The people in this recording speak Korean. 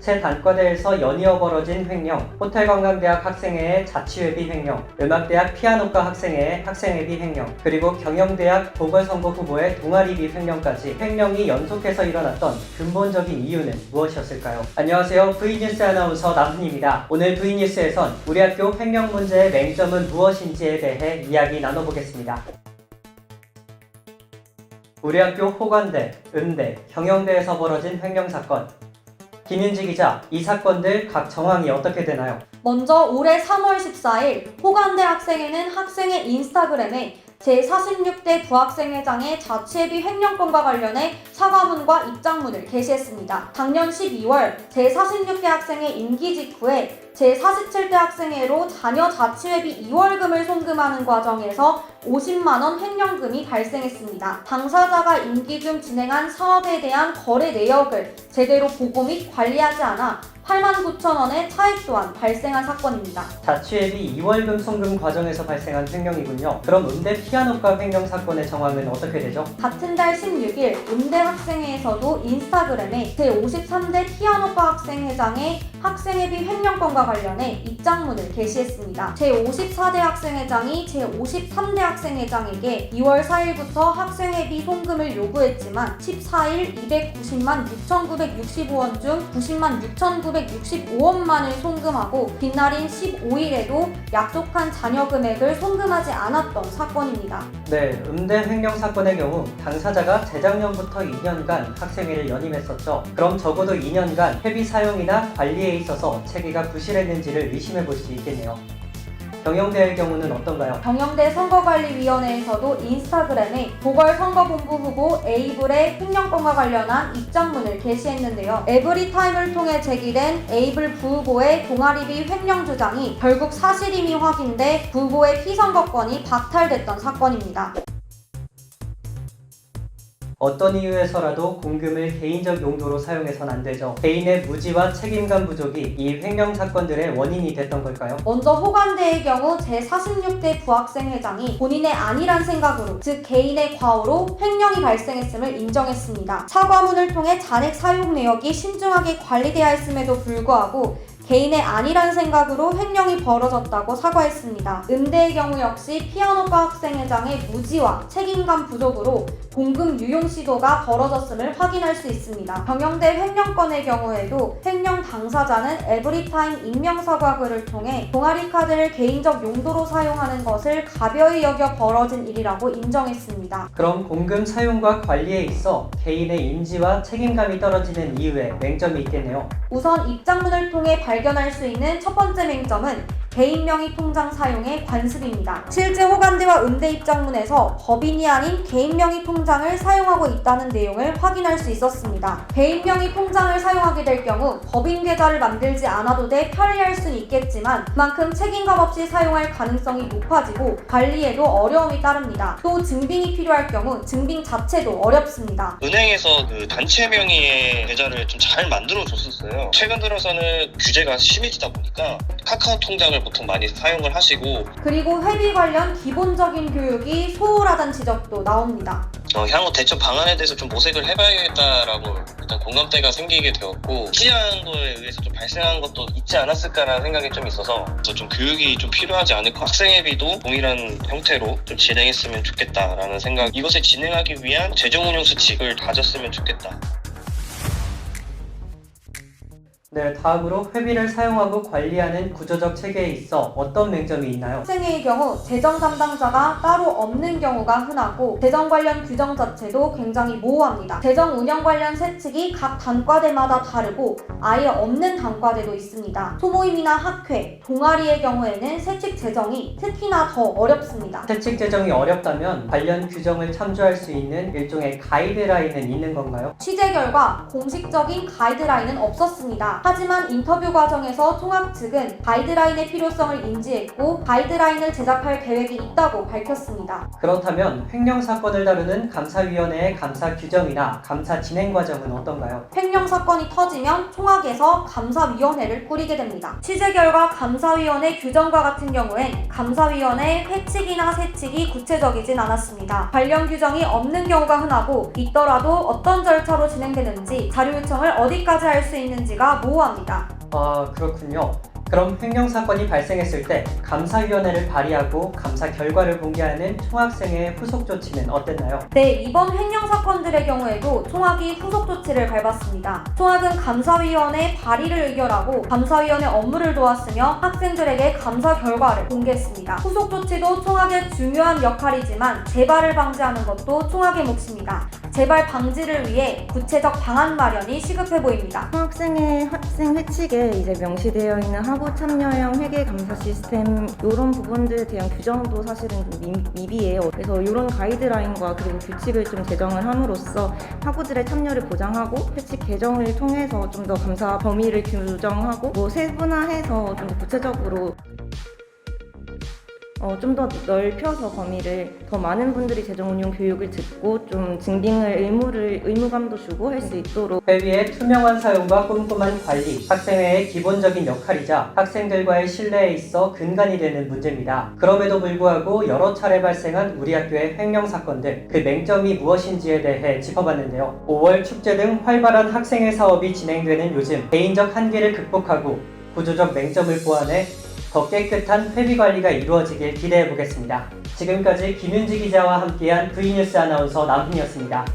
국제 단과대에서 연이어 벌어진 횡령, 호텔관광대학 학생회의 자치회비 횡령, 음악대학 피아노과 학생회의 학생회비 횡령, 그리고 경영대학 보궐선거 후보의 동아리비 횡령까지 횡령이 연속해서 일어났던 근본적인 이유는 무엇이었을까요? 안녕하세요. V뉴스 아나운서 남훈입니다. 오늘 V뉴스에선 우리 학교 횡령 문제의 맹점은 무엇인지에 대해 이야기 나눠보겠습니다. 우리 학교 호관대, 음대, 경영대에서 벌어진 횡령 사건. 김윤지 기자, 이 사건들 각 정황이 어떻게 되나요? 먼저 올해 3월 14일 호관대 학생회는 학생회 인스타그램에 제46대 부학생회장의 자치회비 횡령건과 관련해 사과문과 입장문을 게시했습니다. 작년 12월 제46대 학생회 임기 직후에 제47대 학생회로 자녀 자치회비 2월금을 송금하는 과정에서 50만원 횡령금이 발생했습니다. 당사자가 임기 중 진행한 사업에 대한 거래 내역을 제대로 보고 및 관리하지 않아 89,000원의 차익 또한 발생한 사건입니다. 자치회비 2월금 송금 과정에서 발생한 횡령이군요. 그럼 음대 피아노과 횡령 사건의 정황은 어떻게 되죠? 같은 달 16일 음대 학생회에서도 인스타그램에 제53대 피아노과 학생회장의 학생회비 횡령건과 관련해 입장문을 게시했습니다. 제54대 학생회장이 제53대 학생회장에게 2월 4일부터 학생회비 송금을 요구했지만 14일 290만 6,965원 중 90만 6,965원만을 송금하고 뒷날인 15일에도 약속한 잔여 금액을 송금하지 않았던 사건입니다. 네, 음대 횡령 사건의 경우 당사자가 재작년부터 2년간 학생회를 연임했었죠. 그럼 적어도 2년간 회비 사용이나 관리에 있어서 체계가 부실했는지를 의심해 볼 수 있겠네요. 경영대의 경우는 어떤가요? 경영대 선거관리위원회에서도 인스타그램에 보궐선거본부 후보 에이블의 횡령건과 관련한 입장문을 게시했는데요. 에브리타임을 통해 제기된 에이블 부후보의 동아리비 횡령 주장이 결국 사실임이 확인돼 부후보의 피선거권이 박탈됐던 사건입니다. 어떤 이유에서라도 공금을 개인적 용도로 사용해선 안 되죠. 개인의 무지와 책임감 부족이 이 횡령 사건들의 원인이 됐던 걸까요? 먼저 호관대의 경우 제46대 부학생회장이 본인의 아니란 생각으로, 즉 개인의 과오로 횡령이 발생했음을 인정했습니다. 사과문을 통해 잔액 사용 내역이 신중하게 관리되어야 했음에도 불구하고 개인의 아니란 생각으로 횡령이 벌어졌다고 사과했습니다. 음대의 경우 역시 피아노과 학생회장의 무지와 책임감 부족으로 공금 유용 시도가 벌어졌음을 확인할 수 있습니다. 경영대 횡령건의 경우에도 횡령 당사자는 에브리타임 익명사과글을 통해 동아리 카드를 개인적 용도로 사용하는 것을 가벼이 여겨 벌어진 일이라고 인정했습니다. 그럼 공금 사용과 관리에 있어 개인의 인지와 책임감이 떨어지는 이유에 맹점이 있겠네요. 우선 입장문을 통해 발견할 수 있는 첫 번째 맹점은 개인 명의 통장 사용의 관습입니다. 실제 호관대와 음대 입장문에서 법인이 아닌 개인 명의 통장을 사용하고 있다는 내용을 확인할 수 있었습니다. 개인 명의 통장을 사용하게 될 경우 법인 계좌를 만들지 않아도 돼 편리할 수는 있겠지만 그만큼 책임감 없이 사용할 가능성이 높아지고 관리에도 어려움이 따릅니다. 또 증빙이 필요할 경우 증빙 자체도 어렵습니다. 은행에서 그 단체 명의의 계좌를 좀 잘 만들어 줬었어요. 최근 들어서는 규제가 심해지다 보니까 카카오 통장을 보통 많이 사용을 하시고, 그리고 회비 관련 기본적인 교육이 소홀하다는 지적도 나옵니다. 향후 대처 방안에 대해서 좀 모색을 해봐야겠다라고 일단 공감대가 생기게 되었고, 피한 거에 의해서 좀 발생한 것도 있지 않았을까라는 생각이 좀 있어서 좀 교육이 좀 필요하지 않을까. 학생회비도 동일한 형태로 좀 진행했으면 좋겠다라는 생각, 이것을 진행하기 위한 재정운용 수칙을 다졌으면 좋겠다. 네, 다음으로 회비를 사용하고 관리하는 구조적 체계에 있어 어떤 맹점이 있나요? 학생회의 경우 재정 담당자가 따로 없는 경우가 흔하고 재정 관련 규정 자체도 굉장히 모호합니다. 재정 운영 관련 세칙이 각 단과대마다 다르고 아예 없는 단과대도 있습니다. 소모임이나 학회, 동아리의 경우에는 세칙 제정이 특히나 더 어렵습니다. 세칙 제정이 어렵다면 관련 규정을 참조할 수 있는 일종의 가이드라인은 있는 건가요? 취재 결과 공식적인 가이드라인은 없었습니다. 하지만 인터뷰 과정에서 통합 측은 가이드라인의 필요성을 인지했고 가이드라인을 제작할 계획이 있다고 밝혔습니다. 그렇다면 횡령 사건을 다루는 감사위원회의 감사 규정이나 감사 진행 과정은 어떤가요? 횡령 횡령 사건이 터지면 총학에서 감사위원회를 꾸리게 됩니다. 취재 결과 감사위원회 규정과 같은 경우엔 감사위원회 회칙이나 세칙이 구체적이진 않았습니다. 관련 규정이 없는 경우가 흔하고 있더라도 어떤 절차로 진행되는지, 자료 요청을 어디까지 할 수 있는지가 모호합니다. 아, 그렇군요. 그럼 횡령 사건이 발생했을 때 감사위원회를 발의하고 감사 결과를 공개하는 총학생의 후속 조치는 어땠나요? 네, 이번 횡령 사건들의 경우에도 총학이 후속 조치를 밟았습니다. 총학은 감사위원회 발의를 의결하고 감사위원회 업무를 도왔으며 학생들에게 감사 결과를 공개했습니다. 후속 조치도 총학의 중요한 역할이지만 재발을 방지하는 것도 총학의 몫입니다. 재발 방지를 위해 구체적 방안 마련이 시급해 보입니다. 학생의 학생 회칙에 이제 명시되어 있는 학우 참여형 회계 감사 시스템 이런 부분들에 대한 규정도 사실은 좀 미비해요. 그래서 이런 가이드라인과 그리고 규칙을 좀 제정을 함으로써 학우들의 참여를 보장하고 회칙 개정을 통해서 좀 더 감사 범위를 규정하고 뭐 세분화해서 좀 더 구체적으로 좀 더 넓혀서 범위를 더 많은 분들이 재정 운용 교육을 듣고 좀 증빙을 의무감도 주고 할 수 있도록 회비의 투명한 사용과 꼼꼼한 관리, 학생회의 기본적인 역할이자 학생들과의 신뢰에 있어 근간이 되는 문제입니다. 그럼에도 불구하고 여러 차례 발생한 우리 학교의 횡령 사건들, 그 맹점이 무엇인지에 대해 짚어봤는데요. 5월 축제 등 활발한 학생회 사업이 진행되는 요즘 개인적 한계를 극복하고 구조적 맹점을 보완해 더 깨끗한 회비 관리가 이루어지길 기대해보겠습니다. 지금까지 김윤지 기자와 함께한 V뉴스 아나운서 남훈이었습니다.